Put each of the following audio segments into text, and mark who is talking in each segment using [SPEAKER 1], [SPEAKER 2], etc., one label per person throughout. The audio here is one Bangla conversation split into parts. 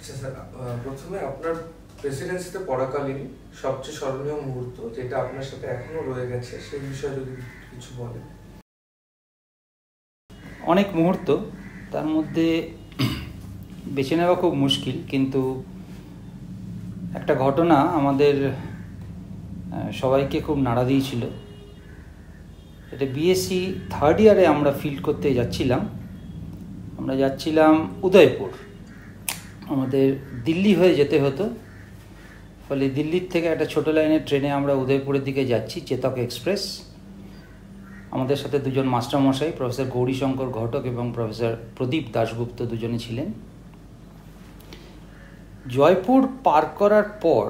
[SPEAKER 1] আচ্ছা স্যার, প্রথমে আপনার প্রেসিডেন্সিতে পড়াকালীন সবচেয়ে স্মরণীয় মুহূর্ত যেটা আপনার সাথে এখনো রয়ে গেছে সেই বিষয়ে যদি কিছু বলেন।
[SPEAKER 2] অনেক মুহূর্ত, তার মধ্যে বেছে নেওয়া খুব মুশকিল, কিন্তু একটা ঘটনা আমাদের সবাইকে খুব নাড়া দিয়েছিল। এটা বিএসসি থার্ড ইয়ারে আমরা ফিল্ড করতে যাচ্ছিলাম। আমরা যাচ্ছিলাম উদয়পুর, আমাদের দিল্লি হয়ে যেতে হতো। ফলে দিল্লির থেকে একটা ছোটো লাইনের ট্রেনে আমরা উদয়পুরের দিকে যাচ্ছি, চেতক এক্সপ্রেস। আমাদের সাথে দুজন মাস্টারমশাই, প্রফেসর গৌরীশঙ্কর ঘটক এবং প্রফেসর প্রদীপ দাশগুপ্ত, দুজনে ছিলেন। জয়পুর পার করার পর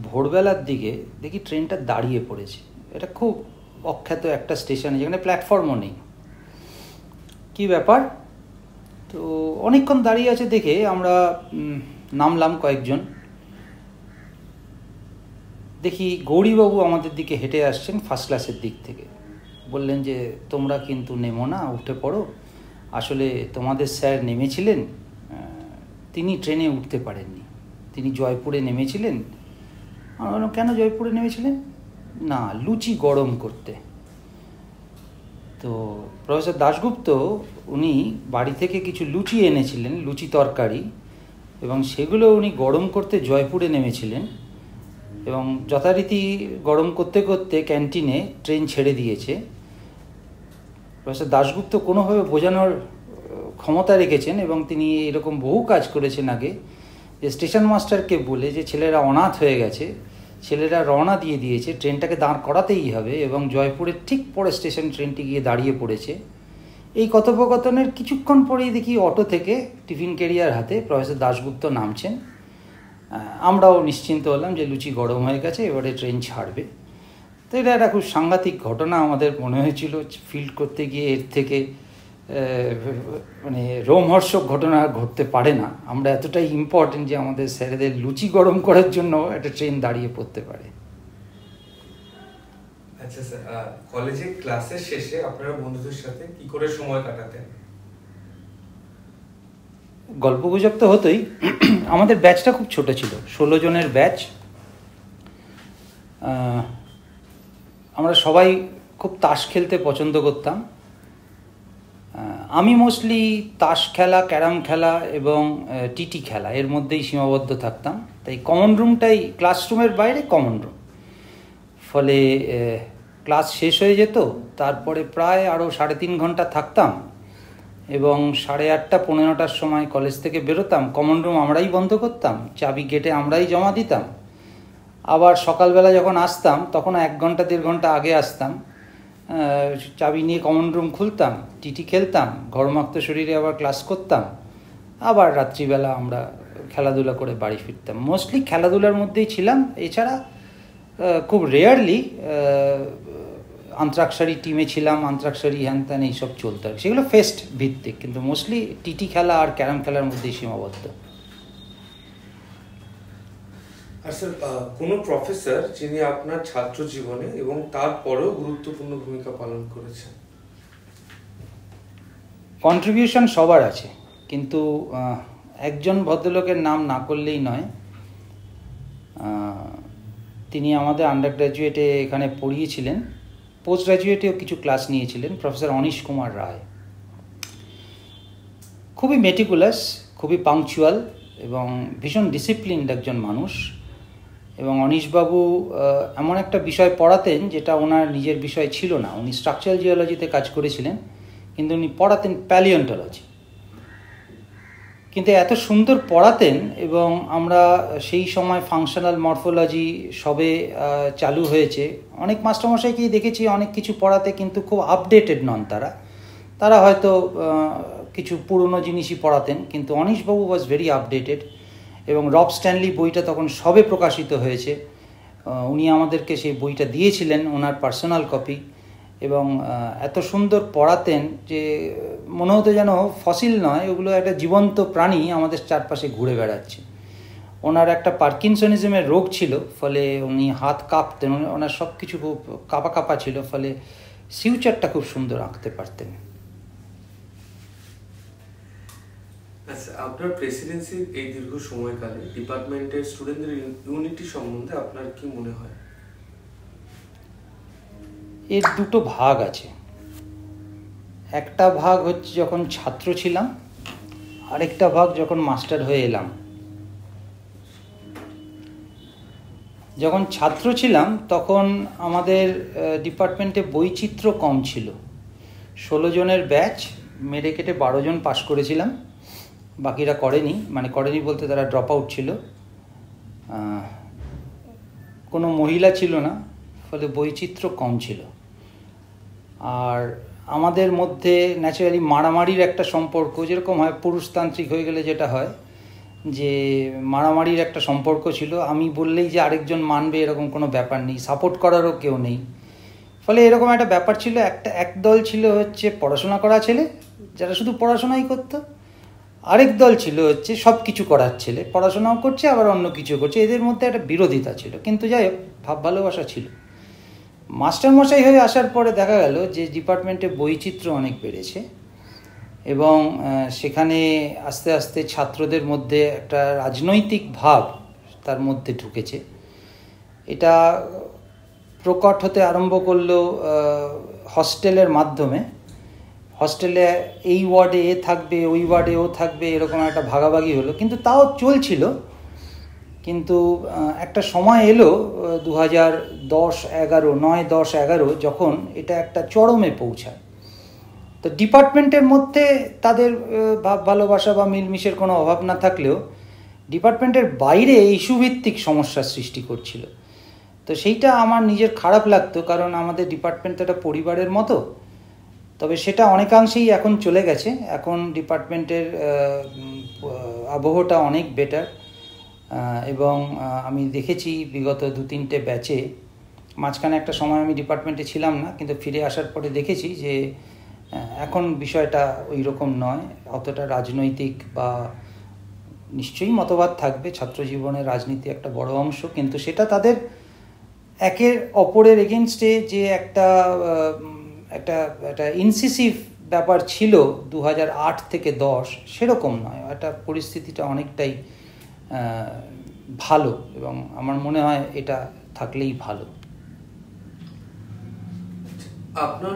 [SPEAKER 2] ভোরবেলার দিকে দেখি ট্রেনটা দাঁড়িয়ে পড়েছে। এটা খুব অখ্যাত একটা স্টেশনে, যেখানে প্ল্যাটফর্মও নেই। কী ব্যাপার? তো অনেকক্ষণ দাঁড়িয়ে আছে দেখে আমরা নামলাম কয়েকজন। দেখি গৌরীবাবু আমাদের দিকে হেঁটে আসছেন ফার্স্ট ক্লাসের দিক থেকে। বললেন যে তোমরা কিন্তু নেমো না, উঠে পড়ো। আসলে তোমাদের স্যার নেমেছিলেন, তিনি ট্রেনে উঠতে পারেননি, তিনি জয়পুরে নেমেছিলেন। আমরা বললাম, কেন জয়পুরে নেমেছিলেন? না, লুচি গরম করতে। তো প্রফেসর দাশগুপ্ত উনি বাড়ি থেকে কিছু লুচি এনেছিলেন, লুচি তরকারি, এবং সেগুলো উনি গরম করতে জয়পুরে নেমেছিলেন। এবং যথারীতি গরম করতে করতে ক্যান্টিনে ট্রেন ছেড়ে দিয়েছে। প্রফেসর দাশগুপ্ত কোনোভাবে বোঝানোর ক্ষমতা রেখেছেন, এবং তিনি এরকম বহু কাজ করেছেন আগে, যে স্টেশন মাস্টারকে বলে যে ছেলেরা অনাথ হয়ে গেছে, ছেলেরা রওনা দিয়ে দিয়েছে, ট্রেনটাকে দাঁড় করাতেই হবে। এবং জয়পুরের ঠিক পরে স্টেশন ট্রেনটি গিয়ে দাঁড়িয়ে পড়েছে। এই কথোপকথনের কিছুক্ষণ পরেই দেখি অটো থেকে টিফিন ক্যারিয়ার হাতে প্রফেসর দাশগুপ্ত নামছেন। আমরাও নিশ্চিন্ত হলাম যে লুচি গরম হয়ে গেছে, এবারে ট্রেন ছাড়বে। তো এটা একটা খুব সাংঘাতিক ঘটনা আমাদের মনে হয়েছিল। ফিল্ড করতে গিয়ে এর থেকে মানে রোমহর্ষক ঘটনা ঘটতে পারে না। আমরা এতটাই ইম্পর্টেন্ট যে আমাদের স্যারেদের লুচি গরম করার জন্য একটা ট্রেন দাঁড়িয়ে পড়তে পারে।
[SPEAKER 1] আচ্ছা স্যার, কলেজে ক্লাসের শেষে আপনারা বন্ধুদের সাথে কি করে সময় কাটাতেন?
[SPEAKER 2] গল্পগুজব তো হতোই। আমাদের ব্যাচটা খুব ছোট ছিল, 16 জনের ব্যাচ। আমরা সবাই খুব তাস খেলতে পছন্দ করতাম। আমি মোস্টলি তাস খেলা, ক্যারাম খেলা এবং টিটি খেলা, এর মধ্যেই সীমাবদ্ধ থাকতাম। তাই কমন রুমটাই, ক্লাসরুমের বাইরে কমন রুম। ফলে ক্লাস শেষ হয়ে যেত, তারপরে প্রায় আরও 3.5 ঘন্টা থাকতাম, এবং 8:30 15টার সময় কলেজ থেকে বেরোতাম। কমন রুম আমরাই বন্ধ করতাম, চাবি গেটে আমরাই জমা দিতাম। আবার সকালবেলা যখন আসতাম তখন 1 ঘন্টা 1.5 ঘন্টা আগে আসতাম, চাবি নিয়ে কমন রুম খুলতাম, টিটি খেলতাম, ঘরমাক্ত শরীরে আবার ক্লাস করতাম। আবার রাত্রিবেলা আমরা খেলাধুলা করে বাড়ি ফিরতাম। মোস্টলি খেলাধুলার মধ্যেই ছিলাম। এছাড়া খুব রেয়ারলি আন্তরাক্ষরী টিমে ছিলাম, আন্তরাক্ষরী হ্যান ত্যান এইসব চলতো। সেগুলো ফেস্ট ভিত্তিক, কিন্তু মোস্টলি টিটি খেলা আর ক্যারাম খেলার মধ্যেই সীমাবদ্ধ।
[SPEAKER 1] আর স্যার, কোনো প্রফেসর যিনি আপনার ছাত্র জীবনে এবং তারপরেও গুরুত্বপূর্ণ ভূমিকা পালন করেছেন?
[SPEAKER 2] কন্ট্রিবিউশন সবার আছে, কিন্তু একজন ভদ্রলোকের নাম না করলেই নয়। তিনি আমাদের আন্ডার গ্র্যাজুয়েটে এখানে পড়িয়েছিলেন, পোস্ট গ্র্যাজুয়েটেও কিছু ক্লাস নিয়েছিলেন, প্রফেসর অনিশ কুমার রায়। খুবই মেটিকুলাস, খুবই পাংচুয়াল এবং ভীষণ ডিসিপ্লিনড একজন মানুষ। এবং অনিশবাবু এমন একটা বিষয় পড়াতেন যেটা ওনার নিজের বিষয় ছিল না। উনি স্ট্রাকচারাল জিওলজিতে কাজ করেছিলেন, কিন্তু উনি পড়াতেন প্যালিওন্টোলজি। কিন্তু এত সুন্দর পড়াতেন, এবং আমরা সেই সময় ফাংশনাল মরফোলজি সবে চালু হয়েছে। অনেক মাস্টারমশাইকেই দেখেছি অনেক কিছু পড়াতে, কিন্তু খুব আপডেটেড নন তারা হয়তো কিছু পুরনো জিনিসই পড়াতেন। কিন্তু অনিশবাবু ওয়াজ ভেরি আপডেটেড, এবং রব স্ট্যানলি বইটা তখন সবে প্রকাশিত হয়েছে। উনি আমাদেরকে সেই বইটা দিয়েছিলেন, ওনার পার্সোনাল কপি। এবং এত সুন্দর পড়াতেন যে মনে হতো যেন ফসিল নয়, ওগুলো একটা জীবন্ত প্রাণী আমাদের চারপাশে ঘুরে বেড়াচ্ছে। ওনার একটা পার্কিনসনিজমের রোগ ছিল, ফলে উনি হাত কাঁপতেন, ওনার সব কিছু খুব কাঁপা কাঁপা ছিল, ফলে ফিউচারটা খুব সুন্দর আঁকতে পারতেন।
[SPEAKER 1] আচ্ছা, আপনার প্রেসিডেন্সির এই দীর্ঘ সময়কালে ডিপার্টমেন্টের স্টুডেন্টদের ইউনিটি সম্বন্ধে আপনার কি মনে হয়?
[SPEAKER 2] এর দুটো ভাগ আছে। একটা ভাগ হচ্ছে যখন ছাত্র ছিলাম, আরেকটা ভাগ যখন মাস্টার হয়ে এলাম। যখন ছাত্র ছিলাম তখন আমাদের ডিপার্টমেন্টে বৈচিত্র্য কম ছিল। 16 জনের ব্যাচ, মেরে কেটে 12 জন পাশ করেছিলাম, বাকিরা করেনি। মানে করেনি বলতে তারা ড্রপ আউট ছিল। কোনো মহিলা ছিল না, ফলে বৈচিত্র্য কম ছিল। আর আমাদের মধ্যে ন্যাচারালি মারামারির একটা সম্পর্ক, যেরকম হয় পুরুষতান্ত্রিক হয়ে গেলে যেটা হয়, যে মারামারির একটা সম্পর্ক ছিল। আমি বললেই যে আরেকজন মানবে এরকম কোনো ব্যাপার নেই, সাপোর্ট করারও কেউ নেই। ফলে এরকম একটা ব্যাপার ছিল। একদল ছিল হচ্ছে পড়াশোনা করা ছেলে, যারা শুধু পড়াশোনাই করতো। আরেক দল ছিল হচ্ছে সব কিছু করার ছেলে, পড়াশোনাও করছে আবার অন্য কিছু করছে। এদের মধ্যে একটা বিরোধিতা ছিল, কিন্তু যাই হোক ভাব ভালোবাসা ছিল। মাস্টারমশাই হয়ে আসার পরে দেখা গেল যে ডিপার্টমেন্টে বৈচিত্র্য অনেক বেড়েছে এবং সেখানে আস্তে আস্তে ছাত্রদের মধ্যে একটা রাজনৈতিক ভাব তার মধ্যে ঢুকেছে। এটা প্রকট হতে আরম্ভ করলো হস্টেলের মাধ্যমে। হস্টেলে এই ওয়ার্ডে এ থাকবে, ওই ওয়ার্ডে ও থাকবে, এরকম একটা ভাগাভাগি হলো, কিন্তু তাও চলছিল। কিন্তু একটা সময় এলো 2010-11 যখন এটা একটা চরমে পৌঁছায়। তো ডিপার্টমেন্টের মধ্যে তাদের ভাব ভালোবাসা বা মিলমিশের কোনো অভাব না থাকলেও ডিপার্টমেন্টের বাইরে ইস্যুভিত্তিক সমস্যার সৃষ্টি করছিল। তো সেইটা আমার নিজের খারাপ লাগতো, কারণ আমাদের ডিপার্টমেন্ট একটা পরিবারের মতো। তবে সেটা অনেকাংশেই এখন চলে গেছে। এখন ডিপার্টমেন্টের আবহটা অনেক বেটার। এবং আমি দেখেছি বিগত 2-3টে ব্যাচে, মাঝখানে একটা সময় আমি ডিপার্টমেন্টে ছিলাম না, কিন্তু ফিরে আসার পরে দেখেছি যে এখন বিষয়টা ওই রকম নয়, অতটা রাজনৈতিক বা নিশ্চয়ই মতবাদ থাকবে, ছাত্র জীবনের রাজনীতি একটা বড় অংশ, কিন্তু সেটা তাদের একের অপরের এগেনস্টে যে একটা ইনসিসিভ ব্যাপার ছিল 2008 থেকে 10, সেরকম নয়। একটা পরিস্থিতিটা অনেকটাই ভালো এবং আমার মনে হয় এটা থাকলেই ভালো।
[SPEAKER 1] আপনার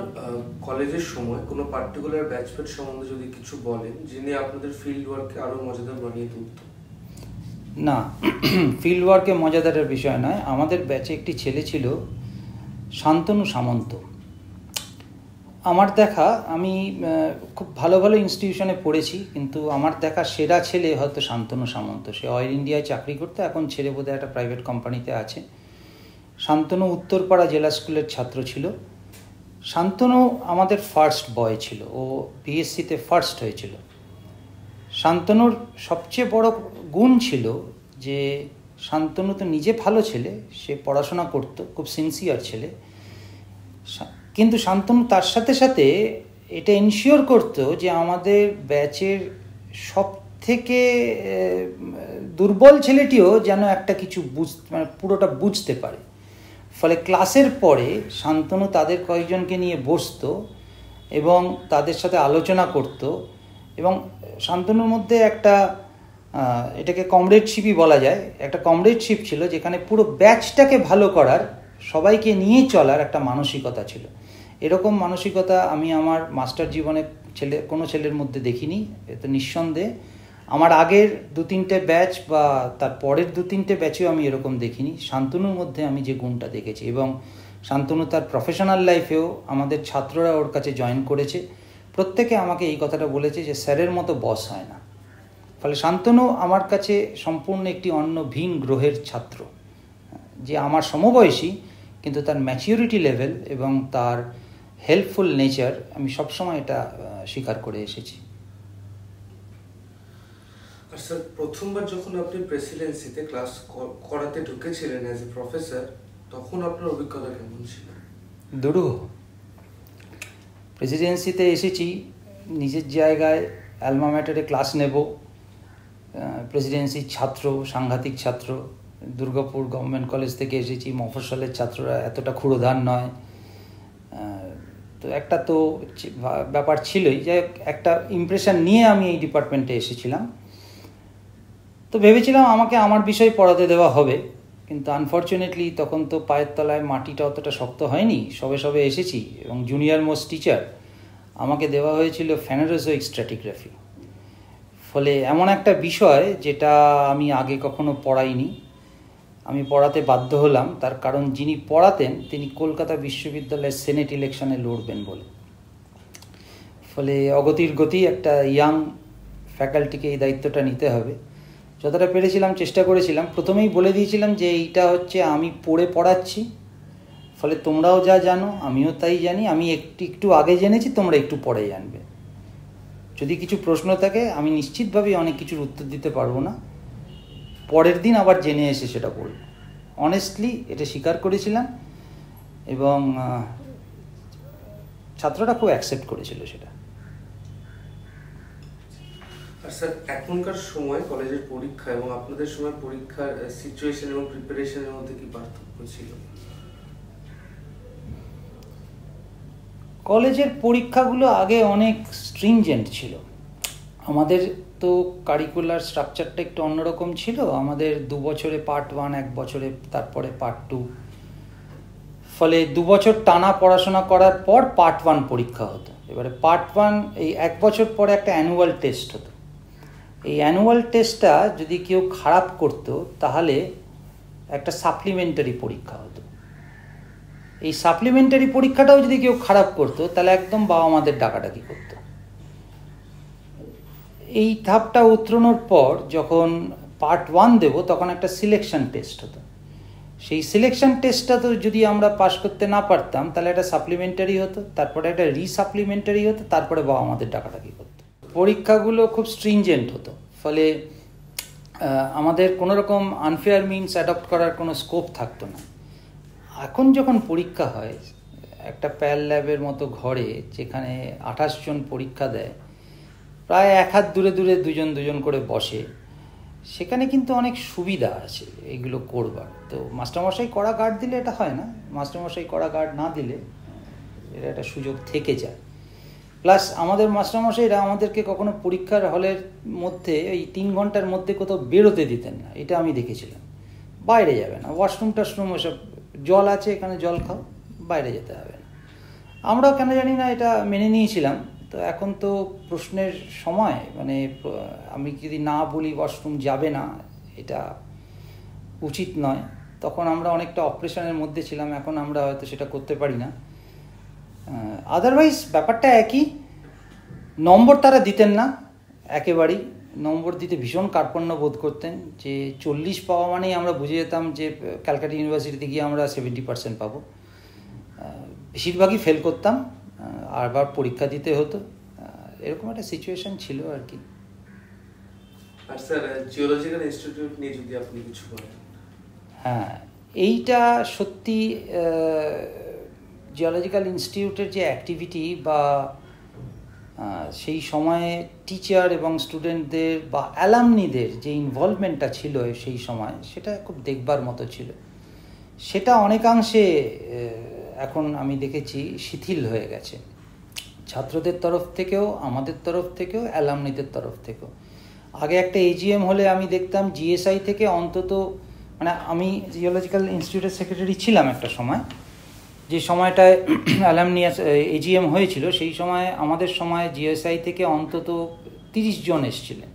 [SPEAKER 1] কলেজের সময় কোনো পার্টিকুলার ব্যাচমেট সম্বন্ধে যদি কিছু বলেন, যিনি আপনাদের ফিল্ড ওয়ার্ককে আরো মজাদার বানিয়ে তুলত?
[SPEAKER 2] না, ফিল্ড ওয়ার্কে মজাদারের বিষয় নয়। আমাদের ব্যাচে একটি ছেলে ছিল শান্তনু সামন্ত। আমার দেখা, আমি খুব ভালো ভালো ইনস্টিটিউশনে পড়েছি, কিন্তু আমার দেখা সেরা ছেলে হয়তো শান্তনু সামন্ত। সে অয়েল ইন্ডিয়ায় চাকরি করতে, এখন ছেড়ে বোধহয় একটা প্রাইভেট কোম্পানিতে আছে। শান্তনু উত্তরপাড়া জেলা স্কুলের ছাত্র ছিল। শান্তনু আমাদের ফার্স্ট বয় ছিল, ও বিএসসিতে ফার্স্ট হয়েছিল। শান্তনুর সবচেয়ে বড় গুণ ছিল যে শান্তনু তো নিজে ভালো ছেলে, সে পড়াশোনা করতো, খুব সিনসিয়ার ছেলে, কিন্তু শান্তনু তার সাথে সাথে এটা এনশিওর করতো যে আমাদের ব্যাচের সব থেকে দুর্বল ছেলেটিও যেন একটা কিছু মানে পুরোটা বুঝতে পারে। ফলে ক্লাসের পরে শান্তনু তাদের কয়েকজনকে নিয়ে বসতো এবং তাদের সাথে আলোচনা করত। এবং শান্তনুর মধ্যে একটা এটাকে কমরেডশিপই বলা যায়, একটা কমরেডশিপ ছিল, যেখানে পুরো ব্যাচটাকে ভালো করার, সবাইকে নিয়ে চলার একটা মানসিকতা ছিল। এরকম মানসিকতা আমি আমার মাস্টার জীবনে কোনো ছেলের মধ্যে দেখিনি। এতে নিঃসন্দেহে আমার আগের 2-3টে ব্যাচ বা তার পরের 2-3টে ব্যাচেও আমি এরকম দেখিনি। শান্তনুর মধ্যে আমি যে গুণটা দেখেছি, এবং শান্তনু তার প্রফেশনাল লাইফেও আমাদের ছাত্ররা ওর কাছে জয়েন করেছে, প্রত্যেকে আমাকে এই কথাটা বলেছে যে স্যারের মতো বস হয় না। ফলে শান্তনু আমার কাছে সম্পূর্ণ একটি অন্য ভিন গ্রহের ছাত্র, যে আমার সমবয়সী, কিন্তু তার ম্যাচিউরিটি লেভেল এবং তার হেল্পফুল নেচার আমি সবসময় এটা স্বীকার করে এসেছি।
[SPEAKER 1] আর স্যার, প্রথমবার যখন আপনি প্রেসিডেন্সিতে ক্লাস করাতে ঢুকেছিলেন অ্যাজ এ প্রফেসর, তখন আপনার অভিজ্ঞতা কেমন ছিল?
[SPEAKER 2] দুরূহ। প্রেসিডেন্সিতে এসেছি নিজের জায়গায়, অ্যালমা ম্যাটারে ক্লাস নেব, প্রেসিডেন্সির ছাত্র, সাংঘাতিক ছাত্র, দুর্গাপুর গভর্নমেন্ট কলেজ থেকে এসেছি, মফস্বলের ছাত্ররা এতটা ক্ষুরধার নয়, তো একটা তো ব্যাপার ছিলই, যে একটা ইমপ্রেশন নিয়ে আমি এই ডিপার্টমেন্টে এসেছিলাম। তো ভেবেছিলাম আমাকে আমার বিষয় পড়াতে দেওয়া হবে, কিন্তু আনফর্চুনেটলি তখন তো পায়ের তলায় মাটিটা অতটা শক্ত হয়নি, সবে সবে এসেছি, এবং জুনিয়র মোস্ট টিচার, আমাকে দেওয়া হয়েছিল ফেনোরোজোইক স্ট্র্যাটিগ্রাফি। ফলে এমন একটা বিষয় যেটা আমি আগে কখনো পড়াইনি, আমি পড়াতে বাধ্য হলাম। তার কারণ যিনি পড়াতেন তিনি কলকাতা বিশ্ববিদ্যালয়ের সেনেট ইলেকশনে লড়বেন বলে। ফলে অগতির গতি, একটা ইয়াং ফ্যাকাল্টিকে এই দায়িত্বটা নিতে হবে। যতটা পেরেছিলাম চেষ্টা করেছিলাম। প্রথমেই বলে দিয়েছিলাম যে এইটা হচ্ছে আমি পড়ে পড়াচ্ছি, ফলে তোমরাও যা জানো আমিও তাই জানি, আমি একটু আগে জেনেছি, তোমরা একটু পরে জানবে। যদি কিছু প্রশ্ন থাকে আমি নিশ্চিতভাবেই অনেক কিছুর উত্তর দিতে পারবো না, পরের দিন আবার জেনে এসে সেটা বলব। অনেস্টলি এটা স্বীকার করেছিলাম, এবং ছাত্ররা খুব অ্যাকসেপ্ট করেছিল সেটা।
[SPEAKER 1] আর স্যার, এখনকার সময় কলেজের পরীক্ষা এবং আপনাদের সময় পরীক্ষার সিচুয়েশন এবং প্রিপারেশনের মধ্যে কি পার্থক্য ছিল?
[SPEAKER 2] কলেজের পরীক্ষাগুলো আগে অনেক স্ট্রিংজেন্ট ছিল। আমাদের তো কারিকুলার স্ট্রাকচারটা একটু অন্যরকম ছিল। আমাদের 2 বছরে পার্ট 1, 1 বছরে তারপরে পার্ট 2। ফলে 2 বছর টানা পড়াশোনা করার পর পার্ট 1 পরীক্ষা হতো। এবারে পার্ট 1 এই 1 বছর পরে একটা অ্যানুয়াল টেস্ট হতো। এই অ্যানুয়াল টেস্টটা যদি কেউ খারাপ করতো তাহলে একটা সাপ্লিমেন্টারি পরীক্ষা হতো। এই সাপ্লিমেন্টারি পরীক্ষাটাও যদি কেউ খারাপ করতো তাহলে একদম বাবা মাদের ডাকাডাকি করতো। এই ধাপটা উতরানোর পর যখন পার্ট 1 দেব তখন একটা সিলেকশন টেস্ট হতো। সেই সিলেকশন টেস্টটা তো যদি আমরা পাস করতে না পারতাম তাহলে একটা সাপ্লিমেন্টারি হতো, তারপরে একটা রিসাপ্লিমেন্টারি হতো, তারপরে বাবা মাদের ডাকাডাকি করতো। পরীক্ষাগুলো খুব স্ট্রিংজেন্ট হতো, ফলে আমাদের কোনো রকম আনফেয়ার মিনস অ্যাডপ্ট করার কোনো স্কোপ থাকতো না। এখন যখন পরীক্ষা হয় একটা প্যাল ল্যাবের মতো ঘরে, যেখানে 28 জন পরীক্ষা দেয়, প্রায় 1 হাত দূরে দূরে দুজন করে বসে, সেখানে কিন্তু অনেক সুবিধা আছে এইগুলো করবার। তো মাস্টারমশাই কড়া গার্ড দিলে এটা হয় না, মাস্টারমশাই কড়া গার্ড না দিলে এটা একটা সুযোগ থেকে যায়। প্লাস আমাদের মাস্টারমশাইরা আমাদেরকে কখনো পরীক্ষার হলের মধ্যে এই 3 ঘন্টার মধ্যে কোথাও বেরোতে দিতেন না, এটা আমি দেখেছিলাম। বাইরে যাবে না, ওয়াশরুম টাশরুম ওসব, জল আছে এখানে জল খাও, বাইরে যেতে হবে না। আমরাও কেন জানি না এটা মেনে নিয়েছিলাম। তো এখন তো প্রশ্নের সময়, মানে আমি যদি না বলি ওয়াশরুম যাবে না, এটা উচিত নয়, তখন আমরা অনেকটা অপারেশনের মধ্যে ছিলাম, এখন আমরা হয়তো সেটা করতে পারি না। আদারওয়াইজ ব্যাপারটা একই। নম্বর তারা দিতেন না একেবারেই, নম্বর দিতে ভীষণ কার্পণ্য বোধ করতেন, যে 40 পাওয়া মানেই আমরা বুঝে যেতাম যে ক্যালকাটা ইউনিভার্সিটিতে গিয়ে আমরা 70% পাবো। বেশিরভাগই ফেল করতাম, আবার পরীক্ষা দিতে হতো, এরকম একটা সিচুয়েশন ছিল আর কি।
[SPEAKER 1] আর স্যার, জিওলজিক্যাল ইনস্টিটিউট নিয়ে যদি আপনি কিছু বলেন।
[SPEAKER 2] হ্যাঁ, এইটা সত্যি জিওলজিক্যাল ইনস্টিটিউটের যে অ্যাক্টিভিটি বা সেই সময়ে টিচার এবং স্টুডেন্টদের বা অ্যালামনিদের যে ইনভলভমেন্টটা ছিল সেই সময়, সেটা খুব দেখবার মতো ছিল। সেটা অনেকাংশে এখন আমি দেখেছি শিথিল হয়ে গেছে, ছাত্রদের তরফ থেকেও, আমাদের তরফ থেকেও, অ্যালামনিদের তরফ থেকেও। আগে একটা এজিএম হলে আমি দেখতাম জিএসআই থেকে অন্তত, মানে আমি জিওলজিক্যাল ইনস্টিটিউটের সেক্রেটারি ছিলাম একটা সময়, যে সময়টায় অ্যালামনি এজিএম হয়েছিল, সেই সময় আমাদের সময় জিএসআই থেকে অন্তত 30 জন এসেছিলেন।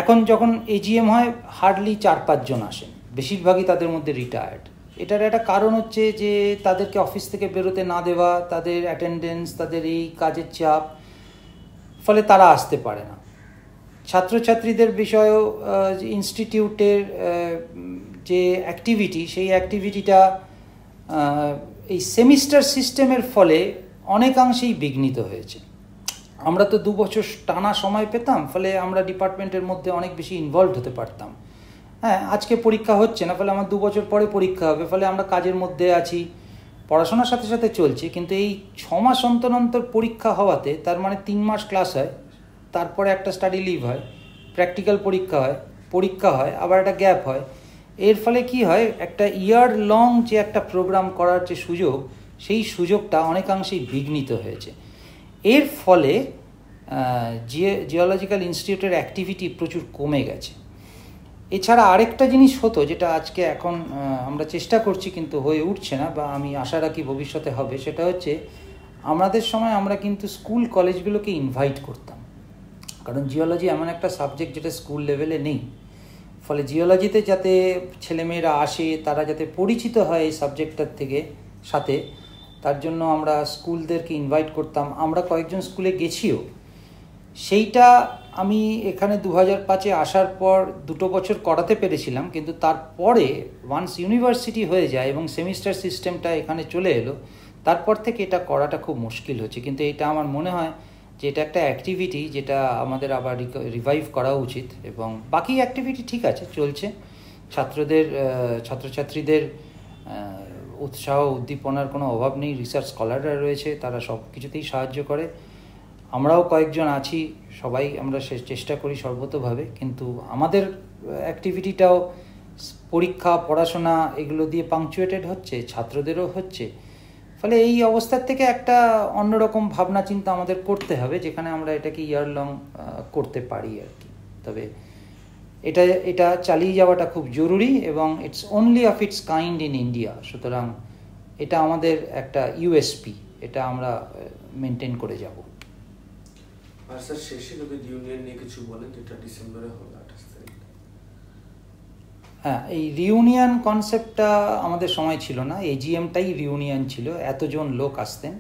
[SPEAKER 2] এখন যখন এজিএম হয় হার্ডলি 4-5 জন আসেন, বেশিরভাগই তাদের মধ্যে রিটায়ার্ড। এটার একটা কারণ হচ্ছে যে তাদেরকে অফিস থেকে বেরোতে না দেওয়া, তাদের অ্যাটেন্ডেন্স, তাদের এই কাজের চাপ, ফলে তারা আসতে পারে না। ছাত্রছাত্রীদের বিষয়েও ইনস্টিটিউটের যে অ্যাক্টিভিটি, সেই অ্যাক্টিভিটিটা এই সেমিস্টার সিস্টেমের ফলে অনেকাংশেই বিঘ্নিত হয়েছে। আমরা তো 2 বছর টানা সময় পেতাম, ফলে আমরা ডিপার্টমেন্টের মধ্যে অনেক বেশি ইনভলভড হতে পারতাম। হ্যাঁ, আজকে পরীক্ষা হচ্ছে না, ফলে আমার 2 বছর পরে পরীক্ষা হবে, ফলে আমরা কাজের মধ্যে আছি, পড়াশোনার সাথে সাথে চলছে। কিন্তু এই 6 মাস অন্তর অন্তর পরীক্ষা হওয়াতে, তার মানে 3 মাস ক্লাস হয়, তারপরে একটা স্টাডি লিভ হয়, প্র্যাকটিক্যাল পরীক্ষা হয়, আবার একটা গ্যাপ হয়। এর ফলে কি হয়, একটা ইয়ার লং যে একটা প্রোগ্রাম করার যে সুযোগ, সেই সুযোগটা অনেকাংশেই বিঘ্নিত হয়েছে। এর ফলে জিওলজিক্যাল ইনস্টিটিউটের অ্যাক্টিভিটি প্রচুর কমে গেছে। এছাড়া আরেকটা জিনিস হতো, যেটা আজকে এখন আমরা চেষ্টা করছি কিন্তু হয়ে উঠছে না, বা আমি আশা রাখি ভবিষ্যতে হবে, সেটা হচ্ছে আমাদের সময় আমরা কিন্তু স্কুল কলেজগুলোকে ইনভাইট করতাম, কারণ জিওলজি এমন একটা সাবজেক্ট যেটা স্কুল লেভেলে নেই। ফলে জিওলজিতে যাতে ছেলেমেয়েরা আসে, তারা যাতে পরিচিত হয় এই সাবজেক্টটার সাথে, তার জন্য আমরা স্কুলদেরকে ইনভাইট করতাম। আমরা কয়েকজন স্কুলে গেছিও। সেইটা আমি এখানে 2005-এ আসার পর 2 বছর করাতে পেরেছিলাম, কিন্তু তারপরে ওয়ান্স ইউনিভার্সিটি হয়ে যায় এবং সেমিস্টার সিস্টেমটা এখানে চলে এলো, তারপর থেকে এটা করাটা খুব মুশকিল হচ্ছে। কিন্তু এটা আমার মনে হয় যে এটা একটা অ্যাক্টিভিটি যেটা আমাদের আবার রিভাইভ করা উচিত। এবং বাকি অ্যাক্টিভিটি ঠিক আছে, চলছে। ছাত্রছাত্রীদের উৎসাহ উদ্দীপনার কোনো অভাব নেই। রিসার্চ স্কলাররা রয়েছে, তারা সব কিছুতেই সাহায্য করে। আমরাও কয়েকজন আছি, সবাই আমরা চেষ্টা করি সর্বতোভাবে। কিন্তু আমাদের অ্যাক্টিভিটিটাও পরীক্ষা, পড়াশোনা এগুলো দিয়ে পাংচুয়েটেড হচ্ছে, ছাত্রদেরও হচ্ছে। ফলে এই অবস্থার থেকে একটা অন্যরকম ভাবনা চিন্তা আমাদের করতে হবে, যেখানে আমরা এটাকে ইয়ার লং করতে পারি আর কি। তবে এটা চালিয়ে যাওয়াটা খুব জরুরি, এবং it's only of its kind in India. সুতরাং এটা আমাদের একটা ইউএসপি, এটা আমরা মেনটেন করে যাব।
[SPEAKER 1] আর স্যার শেষে যদি রিউনিয়ন নিয়ে কিছু বলেন, যেটা ডিসেম্বরে হলো 28 তারিখ।
[SPEAKER 2] হ্যাঁ, এই রিউনিয়ন কনসেপ্টটা আমাদের সময় ছিল না, এজিএমটাই রিউনিয়ন ছিল, এতজন লোক আসতেন,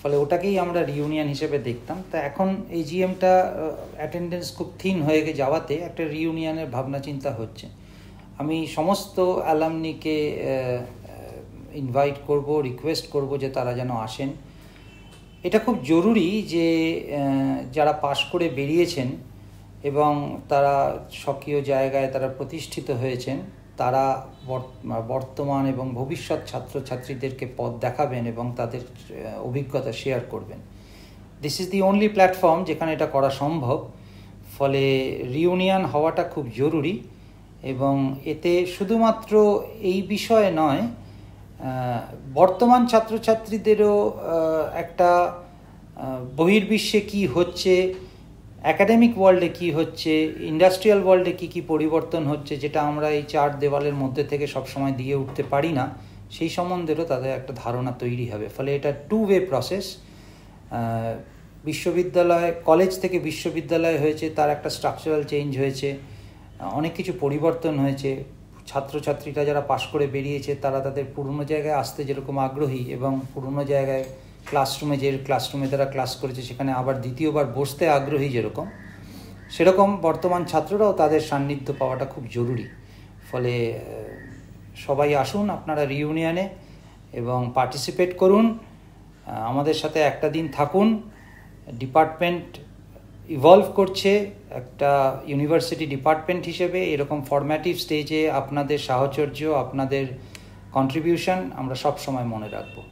[SPEAKER 2] ফলে ওটাকেই আমরা রিউনিয়ন হিসেবে দেখতাম। তা এখন এজিএমটা অ্যাটেন্ডেন্স খুব থিন হয়ে যাওয়াতে একটা রিউনিয়নের ভাবনা চিন্তা হচ্ছে। আমি সমস্ত অ্যালামনিকে ইনভাইট করব, রিকোয়েস্ট করব যে তারা যেন আসেন। এটা খুব জরুরি যে যারা পাশ করে বেরিয়েছেন এবং তারা স্বকীয় জায়গায় তারা প্রতিষ্ঠিত হয়েছেন, তারা বর্তমান এবং ভবিষ্যৎ ছাত্রছাত্রীদেরকে পথ দেখাবেন এবং তাদের অভিজ্ঞতা শেয়ার করবেন। This is the only platform যেখানে এটা করা সম্ভব। ফলে রিউনিয়ন হওয়াটা খুব জরুরি, এবং এতে শুধুমাত্র এই বিষয়ে নয়, বর্তমান ছাত্রছাত্রীদেরও একটা বহির্বিশ্বে কি হচ্ছে, অ্যাকাডেমিক ওয়ার্ল্ডে কি হচ্ছে, ইন্ডাস্ট্রিয়াল ওয়ার্ল্ডে কি পরিবর্তন হচ্ছে, যেটা আমরা এই 4 দেওয়ালের মধ্যে থেকে সবসময় দিয়ে উঠতে পারি না, সেই সম্বন্ধেও তাদের একটা ধারণা তৈরি হবে। ফলে এটা 2 ওয়ে প্রসেস। বিশ্ববিদ্যালয়, কলেজ থেকে বিশ্ববিদ্যালয় হয়েছে, তার একটা স্ট্রাকচারাল চেঞ্জ হয়েছে, অনেক কিছু পরিবর্তন হয়েছে। ছাত্রছাত্রীরা যারা পাশ করে বেরিয়েছে, তারা তাদের পুরনো জায়গায় আসতে যেরকম আগ্রহী, এবং পুরনো জায়গায় ক্লাসরুমে তারা ক্লাস করেছে সেখানে আবার দ্বিতীয়বার বসতে আগ্রহী, সেরকম বর্তমান ছাত্ররাও তাদের সান্নিধ্য পাওয়াটা খুব জরুরি। ফলে সবাই আসুন আপনারা রিউনিয়নে এবং পার্টিসিপেট করুন, আমাদের সাথে একটা দিন থাকুন। ডিপার্টমেন্ট ইভলভ করছে একটা ইউনিভার্সিটি ডিপার্টমেন্ট হিসেবে। এরকম ফরম্যাটিভ স্টেজে আপনাদের সাহচর্য, আপনাদের কন্ট্রিবিউশন আমরা সব সময় মনে রাখবো।